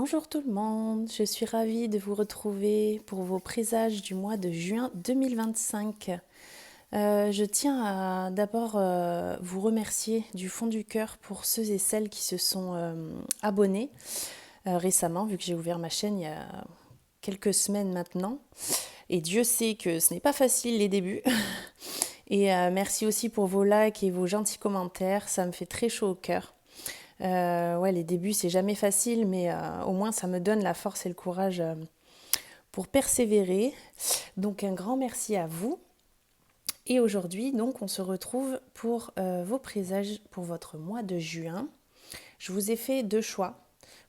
Bonjour tout le monde, je suis ravie de vous retrouver pour vos présages du mois de juin 2025. Je tiens à d'abord vous remercier du fond du cœur pour ceux et celles qui se sont abonnés récemment, vu que j'ai ouvert ma chaîne il y a quelques semaines maintenant. Et Dieu sait que ce n'est pas facile les débuts. Et merci aussi pour vos likes et vos gentils commentaires, ça me fait très chaud au cœur. Ouais, les débuts, c'est jamais facile, mais au moins ça me donne la force et le courage pour persévérer. Donc un grand merci à vous. Et aujourd'hui, donc, on se retrouve pour vos présages pour votre mois de juin. Je vous ai fait deux choix.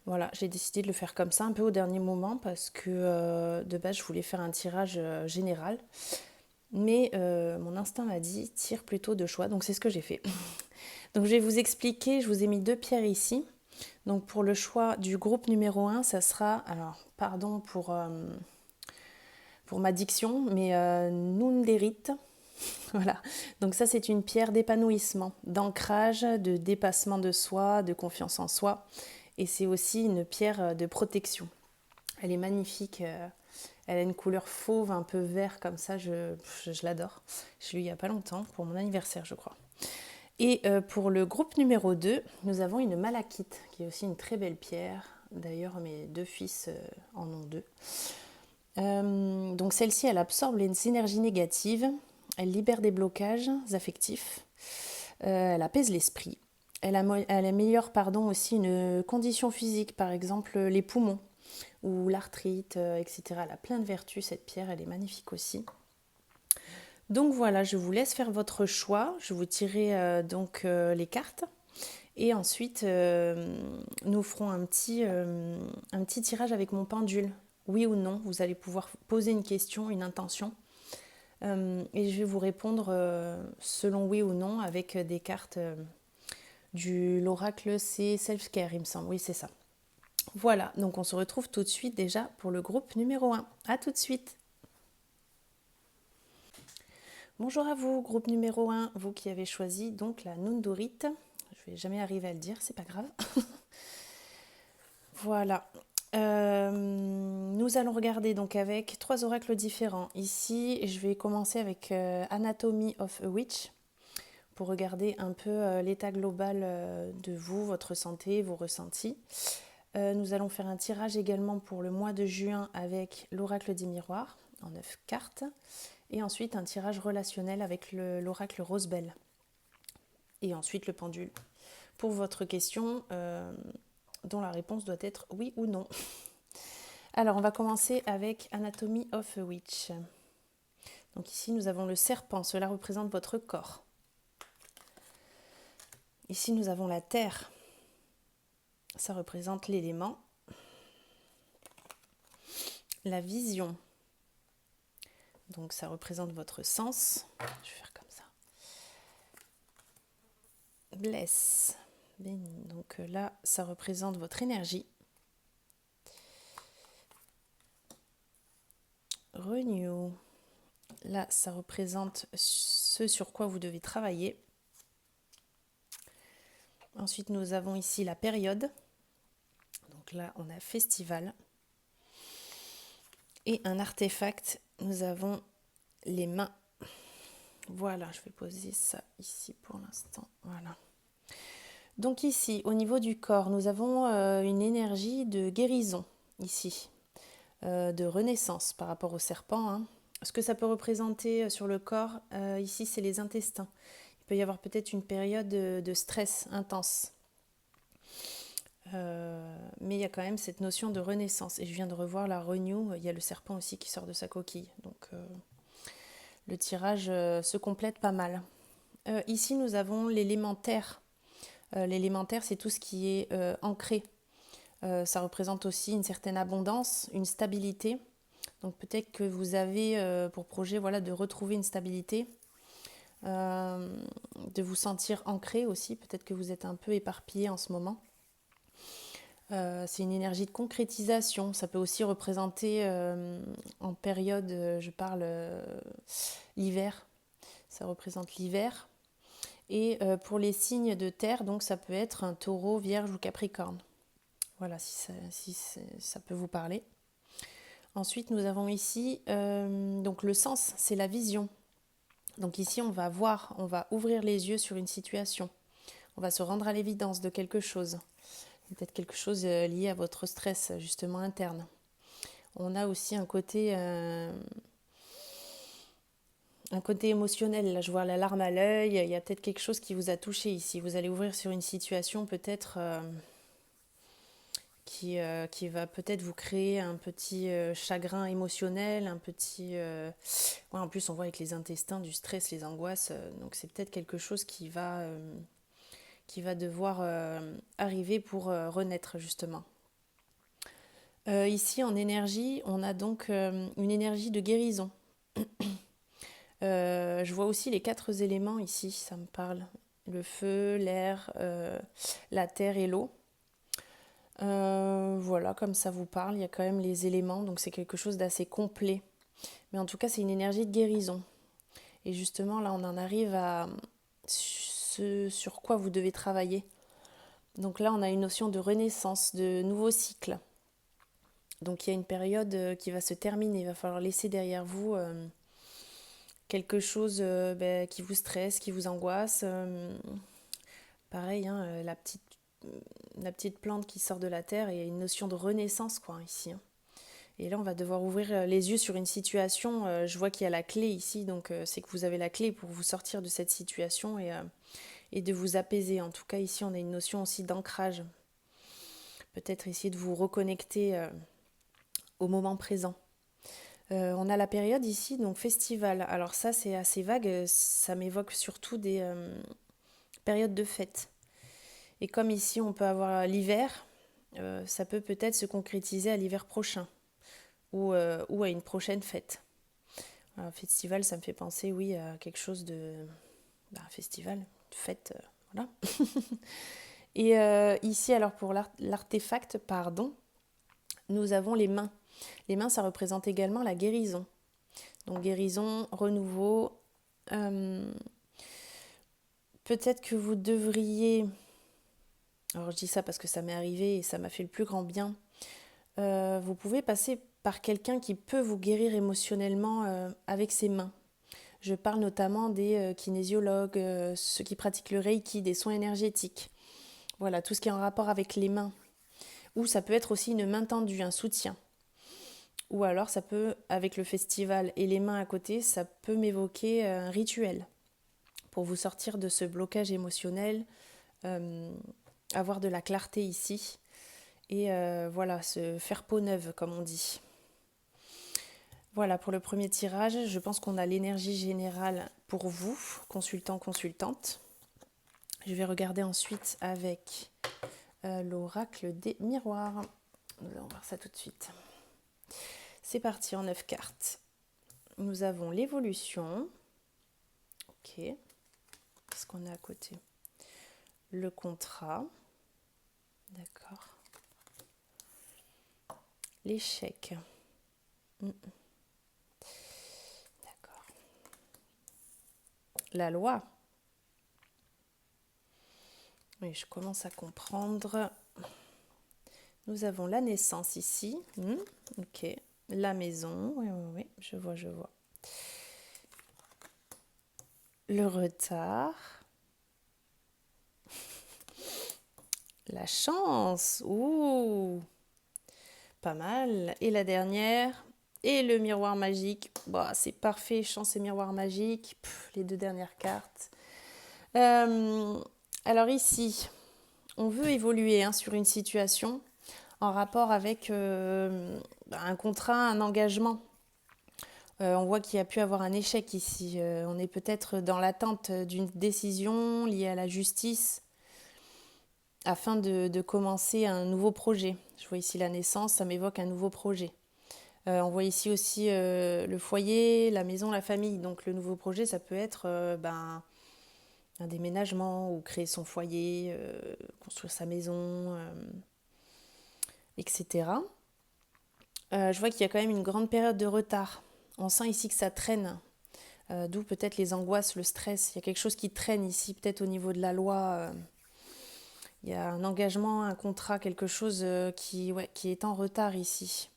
Voilà, j'ai décidé de le faire comme ça, un peu au dernier moment, parce que de base, je voulais faire un tirage général. Mais mon instinct m'a dit, tire plutôt deux choix, donc c'est ce que j'ai fait. Donc je vais vous expliquer, je vous ai mis deux pierres ici. Donc pour le choix du groupe numéro 1, ça sera, alors pardon pour ma diction, mais Nunderit. Voilà, donc ça c'est une pierre d'épanouissement, d'ancrage, de dépassement de soi, de confiance en soi. Et c'est aussi une pierre de protection. Elle est magnifique, elle a une couleur fauve, un peu vert comme ça, je l'adore. Je l'ai eu il n'y a pas longtemps, pour mon anniversaire je crois. Et pour le groupe numéro 2, nous avons une malachite, qui est aussi une très belle pierre. D'ailleurs, mes deux fils en ont deux. Donc celle-ci, elle absorbe les énergies négatives, elle libère des blocages affectifs, elle apaise l'esprit, elle améliore aussi une condition physique, par exemple les poumons ou l'arthrite, etc. Elle a plein de vertus, cette pierre, elle est magnifique aussi. Donc voilà, je vous laisse faire votre choix. Je vous tirerai les cartes. Et ensuite, nous ferons un petit tirage avec mon pendule. Oui ou non, vous allez pouvoir poser une question, une intention. Et je vais vous répondre selon oui ou non avec des cartes du l'oracle, c'est Self-Care, il me semble. Oui, c'est ça. Voilà, donc on se retrouve tout de suite déjà pour le groupe numéro 1. A tout de suite. Bonjour à vous, groupe numéro 1, vous qui avez choisi donc la Nundurite. Je vais jamais arriver à le dire, c'est pas grave. Voilà. Nous allons regarder donc avec trois oracles différents. Ici, je vais commencer avec Anatomy of a Witch pour regarder un peu l'état global de vous, votre santé, vos ressentis. Nous allons faire un tirage également pour le mois de juin avec l'oracle des miroirs en 9 cartes. Et ensuite un tirage relationnel avec l'oracle Rosebell. Et ensuite le pendule. Pour votre question, dont la réponse doit être oui ou non. Alors on va commencer avec Anatomy of a Witch. Donc ici nous avons le serpent, cela représente votre corps. Ici nous avons la terre, ça représente l'élément. La vision, donc ça représente votre sens. Je vais faire comme ça. Bless, donc là ça représente votre énergie. Renew, là ça représente ce sur quoi vous devez travailler. Ensuite nous avons ici la période, donc là on a festival. Et un artefact, nous avons les mains. Voilà, je vais poser ça ici pour l'instant. Voilà. Donc ici, au niveau du corps, nous avons une énergie de guérison ici, de renaissance par rapport au serpent. Hein. Ce que ça peut représenter sur le corps, ici, c'est les intestins. Il peut y avoir peut-être une période de stress intense. Mais il y a quand même cette notion de renaissance. Et je viens de revoir la renew, il y a le serpent aussi qui sort de sa coquille. Donc le tirage se complète pas mal. Ici, nous avons l'élémentaire. L'élémentaire, c'est tout ce qui est ancré. Ça représente aussi une certaine abondance, une stabilité. Donc peut-être que vous avez pour projet de retrouver une stabilité, de vous sentir ancré aussi. Peut-être que vous êtes un peu éparpillé en ce moment. C'est une énergie de concrétisation. Ça peut aussi représenter en période, je parle l'hiver. Ça représente l'hiver. Et pour les signes de terre, donc ça peut être un taureau, vierge ou capricorne. Voilà, si ça peut vous parler. Ensuite, nous avons ici, donc le sens, c'est la vision. Donc ici, on va voir, on va ouvrir les yeux sur une situation. On va se rendre à l'évidence de quelque chose. Peut-être quelque chose lié à votre stress, justement, interne. On a aussi un côté émotionnel. Là, je vois la larme à l'œil. Il y a peut-être quelque chose qui vous a touché ici. Vous allez ouvrir sur une situation peut-être qui va peut-être vous créer un petit chagrin émotionnel, un petit... Ouais, en plus, on voit avec les intestins du stress, les angoisses. Donc, c'est peut-être quelque chose qui va devoir arriver pour renaître, justement. Ici, en énergie, on a donc une énergie de guérison. Je vois aussi les 4 éléments ici, ça me parle. Le feu, l'air, la terre et l'eau. Voilà, comme ça vous parle, il y a quand même les éléments, donc c'est quelque chose d'assez complet. Mais en tout cas, c'est une énergie de guérison. Et justement, là, on en arrive à ce sur quoi vous devez travailler. Donc là, on a une notion de renaissance, de nouveau cycle. Donc il y a une période qui va se terminer, il va falloir laisser derrière vous quelque chose qui vous stresse, qui vous angoisse. Pareil, hein, la petite plante qui sort de la terre, il y a une notion de renaissance quoi ici. Hein. Et là, on va devoir ouvrir les yeux sur une situation. Je vois qu'il y a la clé ici, donc c'est que vous avez la clé pour vous sortir de cette situation et de vous apaiser. En tout cas, ici, on a une notion aussi d'ancrage. Peut-être essayer de vous reconnecter au moment présent. On a la période ici, donc festival. Alors ça, c'est assez vague. Ça m'évoque surtout des périodes de fête. Et comme ici, on peut avoir l'hiver, ça peut peut-être se concrétiser à l'hiver prochain ou à une prochaine fête. Un festival, ça me fait penser, oui, à quelque chose de... festival, fête, voilà. Et ici, alors pour l'artefact, pardon, nous avons les mains. Les mains, ça représente également la guérison. Donc guérison, renouveau. Peut-être que vous devriez... Alors je dis ça parce que ça m'est arrivé et ça m'a fait le plus grand bien. Vous pouvez passer par quelqu'un qui peut vous guérir émotionnellement avec ses mains. Je parle notamment des kinésiologues, ceux qui pratiquent le Reiki, des soins énergétiques. Voilà, tout ce qui est en rapport avec les mains. Ou ça peut être aussi une main tendue, un soutien. Ou alors ça peut, avec le festival et les mains à côté, ça peut m'évoquer un rituel pour vous sortir de ce blocage émotionnel, avoir de la clarté ici et voilà, se faire peau neuve comme on dit. Voilà pour le premier tirage, je pense qu'on a l'énergie générale pour vous, consultant, consultante. Je vais regarder ensuite avec l'oracle des miroirs. Nous allons voir ça tout de suite. C'est parti en 9 cartes. Nous avons l'évolution. Ok. Qu'est-ce qu'on a à côté? Le contrat. D'accord. L'échec. D'accord. La loi. Oui, je commence à comprendre. Nous avons la naissance ici. Ok. La maison. Oui, je vois. Le retard. La chance. Ouh. Pas mal. Et la dernière. Et le miroir magique. Bah, c'est parfait. Chance et miroir magique. Les 2 dernières cartes. Alors ici, on veut évoluer sur une situation en rapport avec un contrat, un engagement. On voit qu'il y a pu avoir un échec ici. On est peut-être dans l'attente d'une décision liée à la justice afin de commencer un nouveau projet. Je vois ici la naissance, ça m'évoque un nouveau projet. On voit ici aussi le foyer, la maison, la famille. Donc le nouveau projet, ça peut être un déménagement ou créer son foyer, construire sa maison, etc. Je vois qu'il y a quand même une grande période de retard. On sent ici que ça traîne, d'où peut-être les angoisses, le stress. Il y a quelque chose qui traîne ici, peut-être au niveau de la loi. Il y a un engagement, un contrat, quelque chose qui est en retard ici.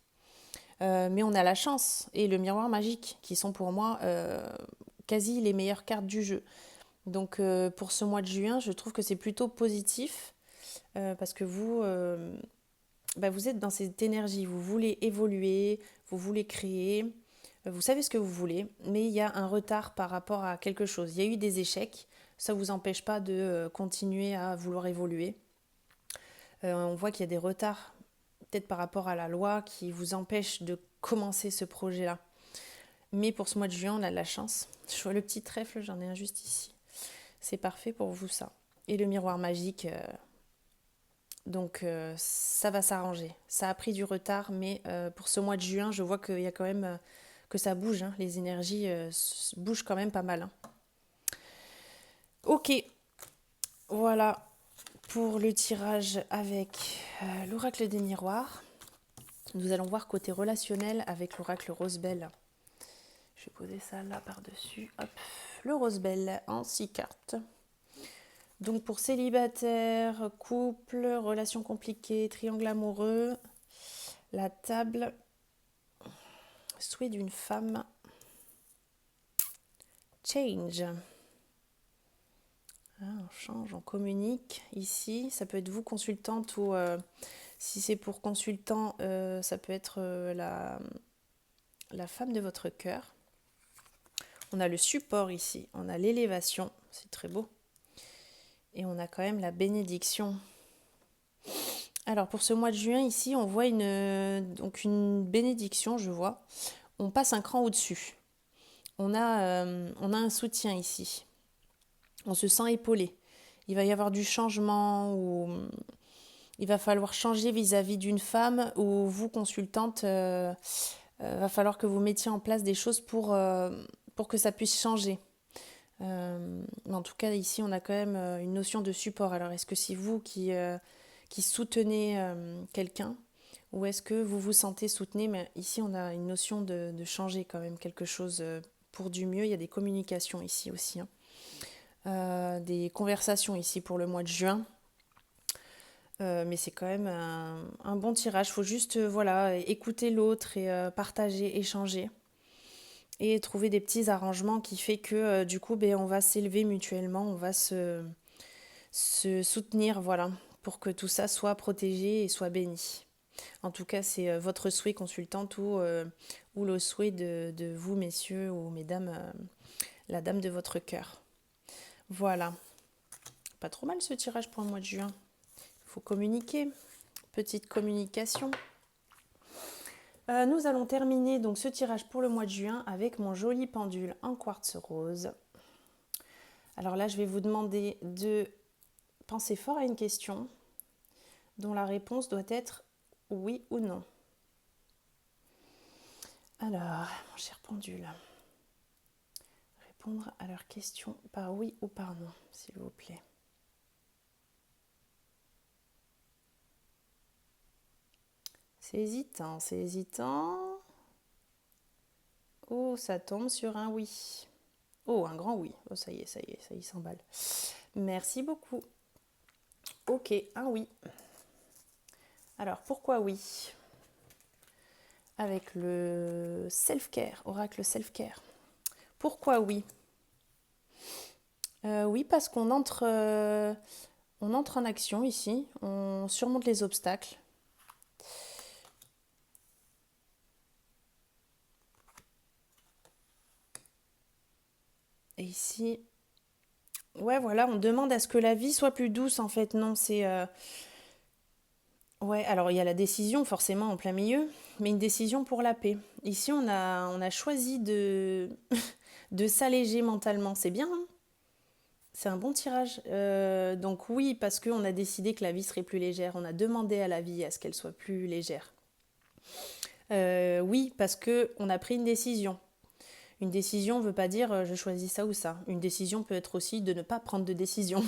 Mais on a la chance et le miroir magique qui sont pour moi quasi les meilleures cartes du jeu. Donc pour ce mois de juin, je trouve que c'est plutôt positif parce que vous êtes dans cette énergie, vous voulez évoluer, vous voulez créer, vous savez ce que vous voulez, mais il y a un retard par rapport à quelque chose. Il y a eu des échecs, ça ne vous empêche pas de continuer à vouloir évoluer. On voit qu'il y a des retards, peut-être par rapport à la loi, qui vous empêchent de commencer ce projet-là. Mais pour ce mois de juin, on a de la chance. Je vois le petit trèfle, j'en ai un juste ici. C'est parfait pour vous ça. Et le miroir magique, donc ça va s'arranger. Ça a pris du retard, mais pour ce mois de juin, je vois qu'il y a quand même que ça bouge. Hein. Les énergies bougent quand même pas mal. Hein. Ok, voilà pour le tirage avec l'oracle des miroirs. Nous allons voir côté relationnel avec l'oracle Rosebelle. Je vais poser ça là par-dessus. Hop, le Rosebelle en 6 cartes. Donc pour célibataire, couple, relations compliquées, triangle amoureux, la table, souhait d'une femme, change. Ah, on change, on communique ici. Ça peut être vous consultante ou si c'est pour consultant, ça peut être la femme de votre cœur. On a le support ici, on a l'élévation, c'est très beau. Et on a quand même la bénédiction. Alors pour ce mois de juin ici, on voit une bénédiction, je vois. On passe un cran au-dessus. On a un soutien ici. On se sent épaulé. Il va y avoir du changement ou il va falloir changer vis-à-vis d'une femme ou vous, consultante, va falloir que vous mettiez en place des choses pour que ça puisse changer. Mais en tout cas, ici, on a quand même une notion de support. Alors, est-ce que c'est vous qui soutenez quelqu'un ou est-ce que vous vous sentez soutenu? Mais ici, on a une notion de changer quand même quelque chose pour du mieux. Il y a des communications ici aussi. Hein. Des conversations ici pour le mois de juin. Mais c'est quand même un bon tirage. Il faut juste écouter l'autre et partager, échanger. Et trouver des petits arrangements qui fait que du coup, on va s'élever mutuellement, on va se soutenir, voilà, pour que tout ça soit protégé et soit béni. En tout cas, c'est votre souhait consultante ou le souhait de vous, messieurs ou mesdames, la dame de votre cœur. Voilà. Pas trop mal ce tirage pour le mois de juin. Il faut communiquer. Petite communication. Nous allons terminer donc ce tirage pour le mois de juin avec mon joli pendule en quartz rose. Alors là, je vais vous demander de penser fort à une question dont la réponse doit être oui ou non. Alors, mon cher pendule, répondre à leur question par oui ou par non, s'il vous plaît. C'est hésitant, c'est hésitant. Oh, ça tombe sur un oui. Oh, un grand oui. Oh, ça y s'emballe. Merci beaucoup. Ok, un oui. Alors, pourquoi oui? Avec le self-care, oracle self-care. Pourquoi oui? Oui, parce qu'on entre en action ici, on surmonte les obstacles. Et ici, ouais, voilà, on demande à ce que la vie soit plus douce, en fait. Non, c'est... Ouais, alors il y a la décision, forcément, en plein milieu, mais une décision pour la paix. Ici, on a choisi de s'alléger mentalement. C'est bien, hein? C'est un bon tirage. Donc oui, parce qu'on a décidé que la vie serait plus légère. On a demandé à la vie à ce qu'elle soit plus légère. Oui, parce qu'on a pris une décision. Une décision ne veut pas dire je choisis ça ou ça. Une décision peut être aussi de ne pas prendre de décision.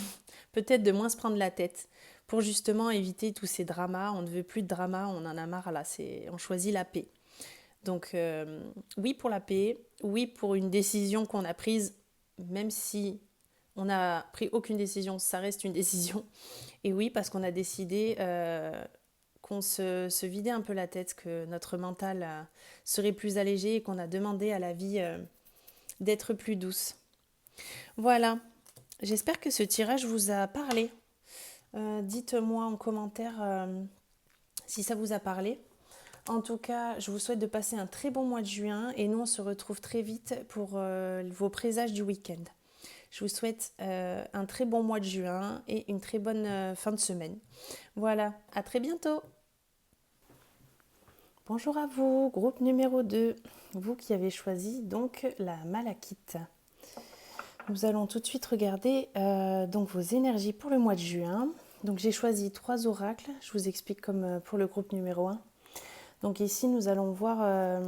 Peut-être de moins se prendre la tête. Pour justement éviter tous ces dramas. On ne veut plus de dramas, on en a marre là. On choisit la paix. Donc oui pour la paix. Oui pour une décision qu'on a prise, même si On n'a pris aucune décision, ça reste une décision. Et oui, parce qu'on a décidé qu'on se vidait un peu la tête, que notre mental serait plus allégé et qu'on a demandé à la vie d'être plus douce. Voilà, j'espère que ce tirage vous a parlé. Dites-moi en commentaire si ça vous a parlé. En tout cas, je vous souhaite de passer un très bon mois de juin et nous on se retrouve très vite pour vos présages du week-end. Je vous souhaite un très bon mois de juin et une très bonne fin de semaine. Voilà, à très bientôt. Bonjour à vous, groupe numéro 2, vous qui avez choisi donc la malachite. Nous allons tout de suite regarder donc vos énergies pour le mois de juin. Donc j'ai choisi 3 oracles, je vous explique comme pour le groupe numéro 1. Donc ici nous allons voir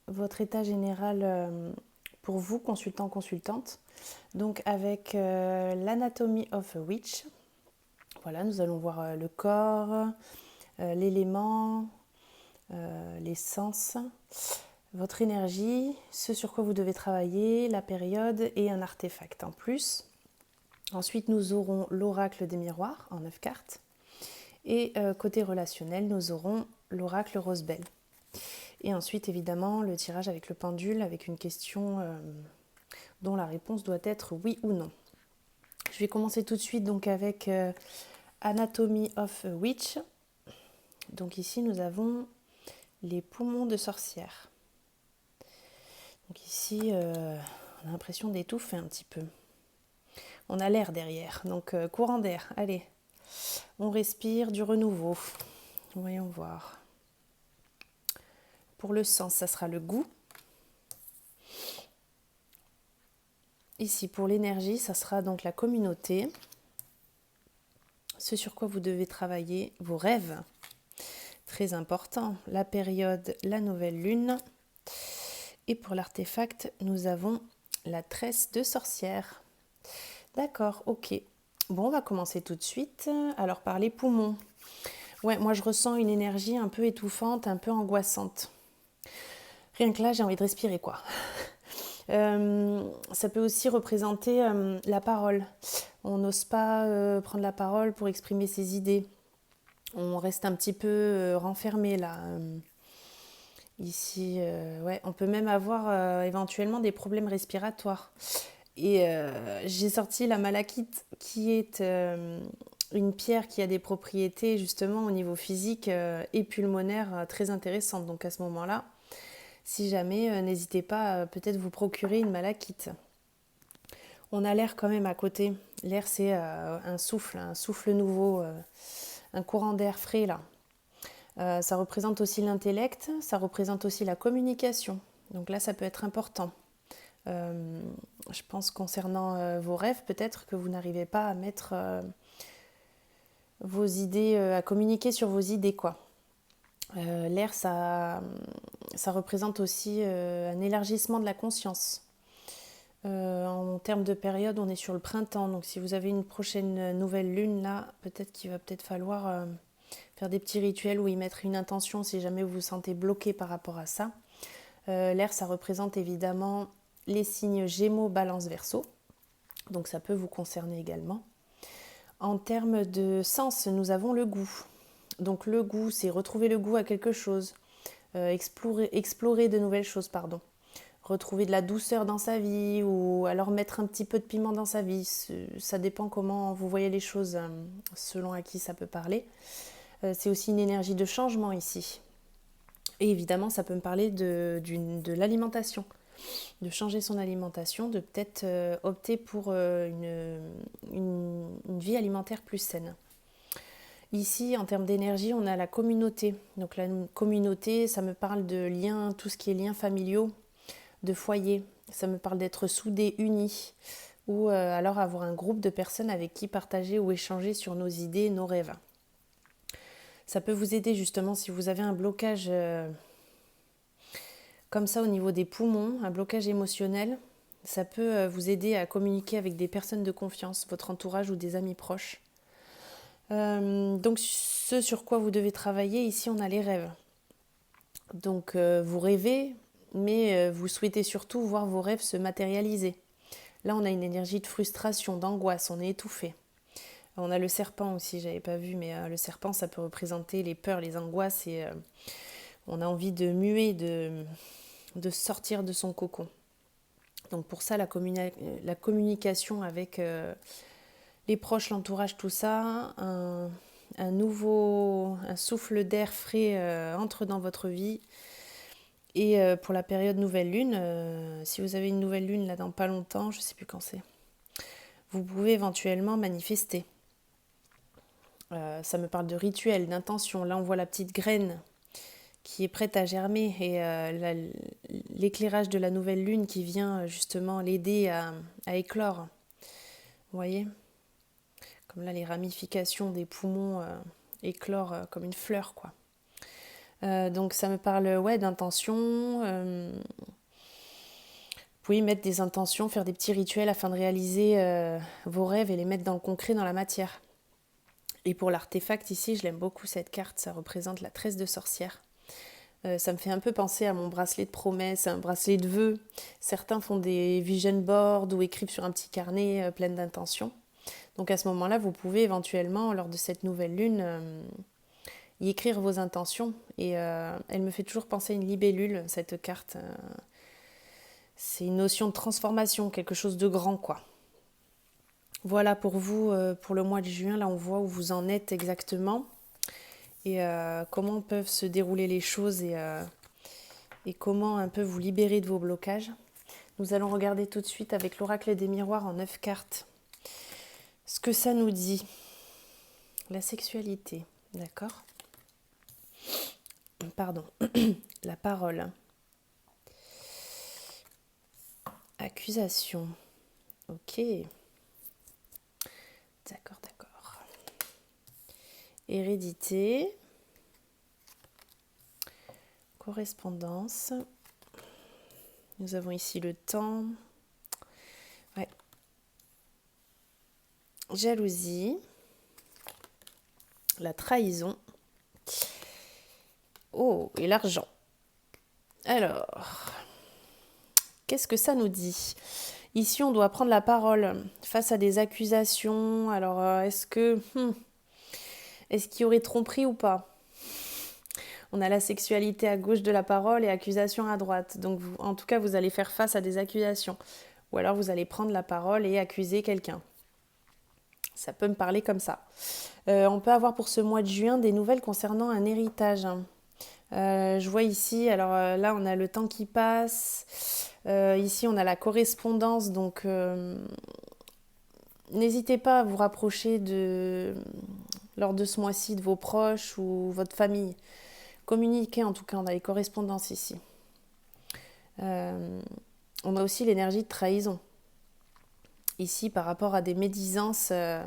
votre état général pour vous, consultant-consultante. Donc avec l'Anatomy of a Witch. Voilà, nous allons voir le corps, l'élément, les sens, votre énergie, ce sur quoi vous devez travailler, la période et un artefact en plus. Ensuite, nous aurons l'oracle des miroirs en 9 cartes. Et côté relationnel, nous aurons l'oracle Rosebell. Et ensuite, évidemment, le tirage avec le pendule, avec une question dont la réponse doit être oui ou non. Je vais commencer tout de suite donc avec Anatomy of a Witch. Donc ici, nous avons les poumons de sorcière. Donc ici, on a l'impression d'étouffer un petit peu. On a l'air derrière, donc courant d'air. Allez, on respire du renouveau. Voyons voir. Pour le sens, ça sera le goût. Ici, pour l'énergie, ça sera donc la communauté. Ce sur quoi vous devez travailler, vos rêves. Très important. La période, la nouvelle lune. Et pour l'artefact, nous avons la tresse de sorcière. D'accord, ok. Bon, on va commencer tout de suite. Alors, par les poumons. Ouais, moi, je ressens une énergie un peu étouffante, un peu angoissante. Rien que là, j'ai envie de respirer, quoi. Ça peut aussi représenter la parole. On n'ose pas prendre la parole pour exprimer ses idées. On reste un petit peu renfermé là. Ici, ouais, on peut même avoir éventuellement des problèmes respiratoires. Et j'ai sorti la malachite qui est une pierre qui a des propriétés justement au niveau physique et pulmonaire très intéressantes. Donc à ce moment-là, si jamais, n'hésitez pas à peut-être vous procurer une malachite. On a l'air quand même à côté. L'air, c'est un souffle nouveau, un courant d'air frais là. Ça représente aussi l'intellect, ça représente aussi la communication. Donc là, ça peut être important. Je pense concernant vos rêves, peut-être que vous n'arrivez pas à mettre vos idées, à communiquer sur vos idées, quoi. L'air, ça représente aussi un élargissement de la conscience. En termes de période, on est sur le printemps. Donc si vous avez une prochaine nouvelle lune, là, peut-être qu'il va peut-être falloir faire des petits rituels ou y mettre une intention si jamais vous vous sentez bloqué par rapport à ça. L'air, ça représente évidemment les signes Gémeaux, Balance, Verseau. Donc ça peut vous concerner également. En termes de sens, nous avons le goût. Donc le goût, c'est retrouver le goût à quelque chose, explorer de nouvelles choses, pardon. Retrouver de la douceur dans sa vie ou alors mettre un petit peu de piment dans sa vie. Ça dépend comment vous voyez les choses, selon à qui ça peut parler. C'est aussi une énergie de changement ici. Et évidemment, ça peut me parler de l'alimentation. De changer son alimentation, de peut-être opter pour une vie alimentaire plus saine. Ici, en termes d'énergie, on a la communauté. Donc la communauté, ça me parle de liens, tout ce qui est liens familiaux, de foyer. Ça me parle d'être soudés, unis, ou alors avoir un groupe de personnes avec qui partager ou échanger sur nos idées, nos rêves. Ça peut vous aider justement si vous avez un blocage comme ça au niveau des poumons, un blocage émotionnel. Ça peut vous aider à communiquer avec des personnes de confiance, votre entourage ou des amis proches. Donc ce sur quoi vous devez travailler, ici on a les rêves. Donc vous rêvez, mais vous souhaitez surtout voir vos rêves se matérialiser. Là, on a une énergie de frustration, d'angoisse, on est étouffé. On a le serpent aussi, j'avais pas vu, mais le serpent, ça peut représenter les peurs, les angoisses, et on a envie de muer, de sortir de son cocon. Donc pour ça, la communication avec les proches, l'entourage, tout ça, un souffle d'air frais entre dans votre vie. Et pour la période nouvelle lune, si vous avez une nouvelle lune là dans pas longtemps, je ne sais plus quand c'est, vous pouvez éventuellement manifester. Ça me parle de rituel, d'intention. Là, on voit la petite graine qui est prête à germer et l'éclairage de la nouvelle lune qui vient justement l'aider à éclore. Vous voyez ? Comme là, les ramifications des poumons éclorent comme une fleur, quoi. Donc ça me parle d'intention. Vous pouvez mettre des intentions, faire des petits rituels afin de réaliser vos rêves et les mettre dans le concret, dans la matière. Et pour l'artefact ici, je l'aime beaucoup cette carte, ça représente la tresse de sorcière. Ça me fait un peu penser à mon bracelet de promesses, un bracelet de vœux. Certains font des vision boards ou écrivent sur un petit carnet plein d'intentions. Donc à ce moment-là, vous pouvez éventuellement, lors de cette nouvelle lune, y écrire vos intentions. Et elle me fait toujours penser à une libellule, cette carte. C'est une notion de transformation, quelque chose de grand, quoi. Voilà pour vous, pour le mois de juin. Là, on voit où vous en êtes exactement. Et comment peuvent se dérouler les choses et comment un peu vous libérer de vos blocages. Nous allons regarder tout de suite avec l'oracle des miroirs en 9 cartes. Ce que ça nous dit. La sexualité, d'accord ? Pardon. La parole. Accusation. Ok. D'accord. Hérédité. Correspondance. Nous avons ici le temps. Ouais. Jalousie. La trahison. Oh, et l'argent. Alors, qu'est-ce que ça nous dit ? Ici, on doit prendre la parole face à des accusations. Alors, est-ce qu'il y aurait tromperie ou pas ? On a la sexualité à gauche de la parole et accusation à droite. Donc, en tout cas, vous allez faire face à des accusations. Ou alors, vous allez prendre la parole et accuser quelqu'un. Ça peut me parler comme ça. On peut avoir pour ce mois de juin des nouvelles concernant un héritage. Je vois ici, alors là, on a le temps qui passe. Ici, on a la correspondance. Donc, n'hésitez pas à vous rapprocher lors de ce mois-ci de vos proches ou votre famille. Communiquer, en tout cas, on a les correspondances ici. On a aussi l'énergie de trahison. Ici, par rapport à des médisances et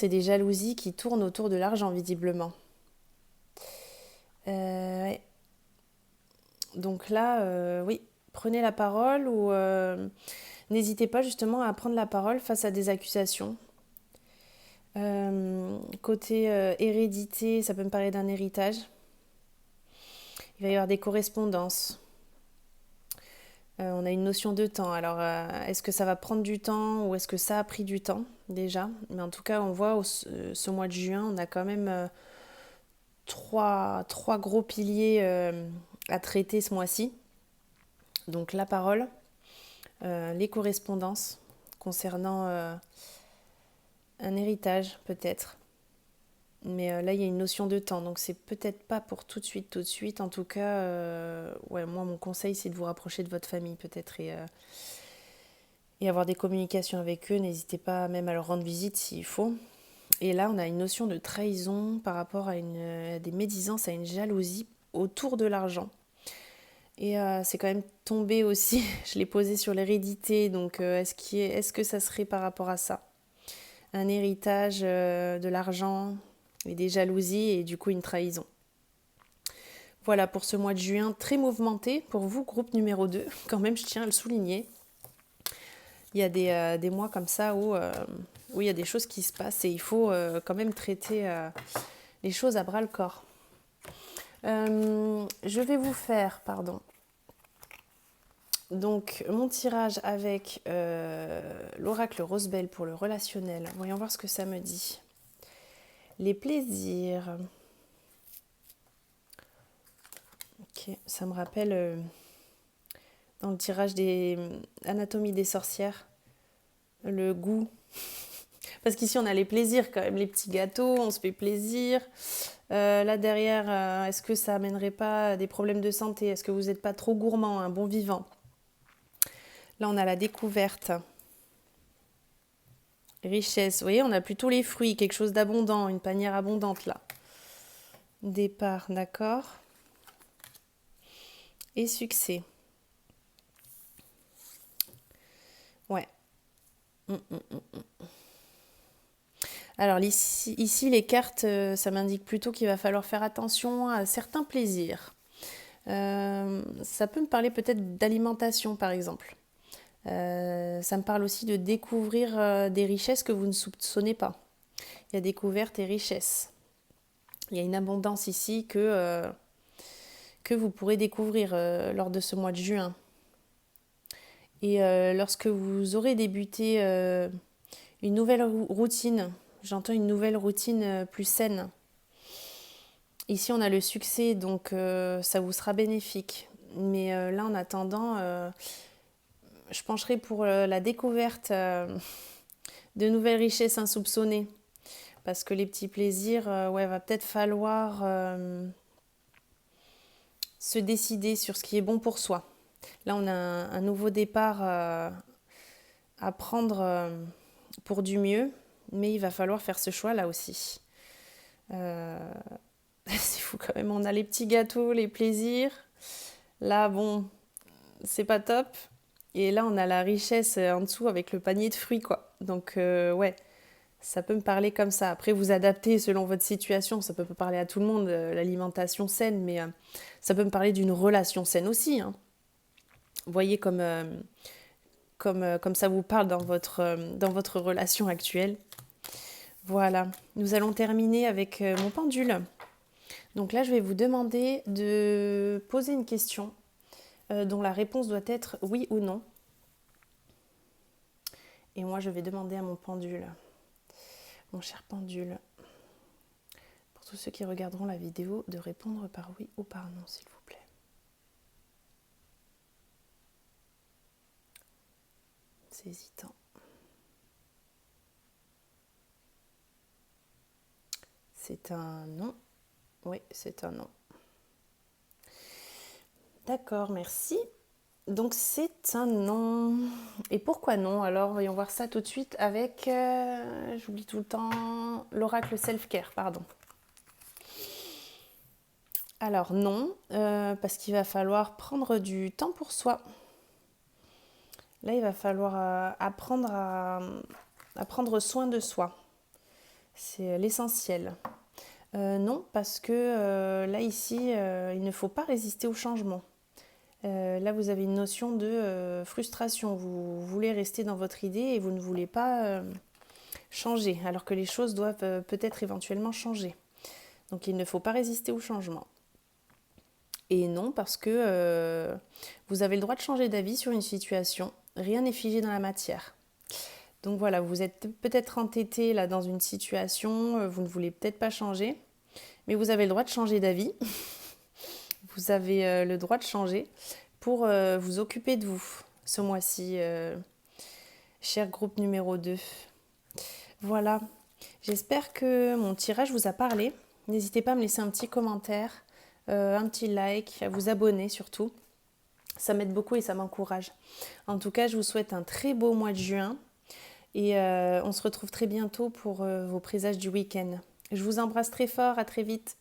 des jalousies qui tournent autour de l'argent, visiblement. Ouais. Donc là, oui, prenez la parole ou n'hésitez pas justement à prendre la parole face à des accusations. Côté hérédité, ça peut me parler d'un héritage. Il va y avoir des correspondances. On a une notion de temps. Alors, est-ce que ça va prendre du temps ou est-ce que ça a pris du temps déjà ? Mais en tout cas, on voit ce mois de juin, on a quand même trois gros piliers à traiter ce mois-ci. Donc la parole, les correspondances concernant un héritage peut-être. Mais là, il y a une notion de temps, donc c'est peut-être pas pour tout de suite. En tout cas, moi, mon conseil, c'est de vous rapprocher de votre famille peut-être et avoir des communications avec eux. N'hésitez pas même à leur rendre visite s'il faut. Et là, on a une notion de trahison par rapport à des médisances, à une jalousie autour de l'argent. Et c'est quand même tombé aussi, je l'ai posé sur l'hérédité, donc est-ce que ça serait par rapport à ça ? Un héritage, de l'argent et des jalousies et du coup une trahison. Voilà pour ce mois de juin très mouvementé pour vous, groupe numéro 2, quand même je tiens à le souligner. Il y a des mois comme ça où il y a des choses qui se passent et il faut quand même traiter les choses à bras le corps. Je vais vous faire, Donc, mon tirage avec l'oracle Rosebell pour le relationnel. Voyons voir ce que ça me dit. Les plaisirs. Ok, ça me rappelle dans le tirage des Anatomie des sorcières, le goût. Parce qu'ici, on a les plaisirs quand même, les petits gâteaux, on se fait plaisir. Là derrière, est-ce que ça amènerait pas des problèmes de santé? Est-ce que vous n'êtes pas trop gourmand, un bon vivant? Là, on a la découverte. Richesse. Vous voyez, on a plutôt les fruits, quelque chose d'abondant, une panière abondante là. Départ, d'accord. Et succès. Ouais. Alors ici, les cartes, ça m'indique plutôt qu'il va falloir faire attention à certains plaisirs. Ça peut me parler peut-être d'alimentation par exemple. Ça me parle aussi de découvrir des richesses que vous ne soupçonnez pas. Il y a découverte et richesse. Il y a une abondance ici que vous pourrez découvrir lors de ce mois de juin. Et lorsque vous aurez débuté une nouvelle routine, j'entends une nouvelle routine plus saine. Ici, on a le succès, donc ça vous sera bénéfique. Mais là, en attendant, je pencherai pour la découverte de nouvelles richesses insoupçonnées. Parce que les petits plaisirs, va peut-être falloir se décider sur ce qui est bon pour soi. Là, on a un nouveau départ à prendre pour du mieux, mais il va falloir faire ce choix là aussi. C'est fou quand même, on a les petits gâteaux, les plaisirs. Là, bon, c'est pas top. Et là, on a la richesse en dessous avec le panier de fruits, quoi. Donc, ça peut me parler comme ça. Après, vous adaptez selon votre situation. Ça peut pas parler à tout le monde, l'alimentation saine, mais ça peut me parler d'une relation saine aussi. Hein. Vous voyez comme ça vous parle dans votre relation actuelle. Voilà. Nous allons terminer avec mon pendule. Donc là, je vais vous demander de poser une question dont la réponse doit être oui ou non. Et moi, je vais demander à mon pendule, mon cher pendule, pour tous ceux qui regarderont la vidéo, de répondre par oui ou par non, s'il vous plaît. C'est hésitant. C'est un non. Oui, c'est un non. D'accord, merci. Donc c'est un non. Et pourquoi non? Alors voyons voir ça tout de suite avec, j'oublie tout le temps, l'oracle self-care, pardon. Alors non, parce qu'il va falloir prendre du temps pour soi. Là, il va falloir apprendre à prendre soin de soi. C'est l'essentiel. Non, parce que là, ici, il ne faut pas résister au changement. Là, vous avez une notion de frustration. Vous voulez rester dans votre idée et vous ne voulez pas changer, alors que les choses doivent peut-être éventuellement changer. Donc, il ne faut pas résister au changement. Et non, parce que vous avez le droit de changer d'avis sur une situation. Rien n'est figé dans la matière. Donc voilà, vous êtes peut-être entêté là dans une situation, vous ne voulez peut-être pas changer, mais vous avez le droit de changer d'avis. Vous avez le droit de changer pour vous occuper de vous ce mois-ci, cher groupe numéro 2. Voilà, j'espère que mon tirage vous a parlé. N'hésitez pas à me laisser un petit commentaire, un petit like, à vous abonner surtout. Ça m'aide beaucoup et ça m'encourage. En tout cas, je vous souhaite un très beau mois de juin et on se retrouve très bientôt pour vos présages du week-end. Je vous embrasse très fort, à très vite.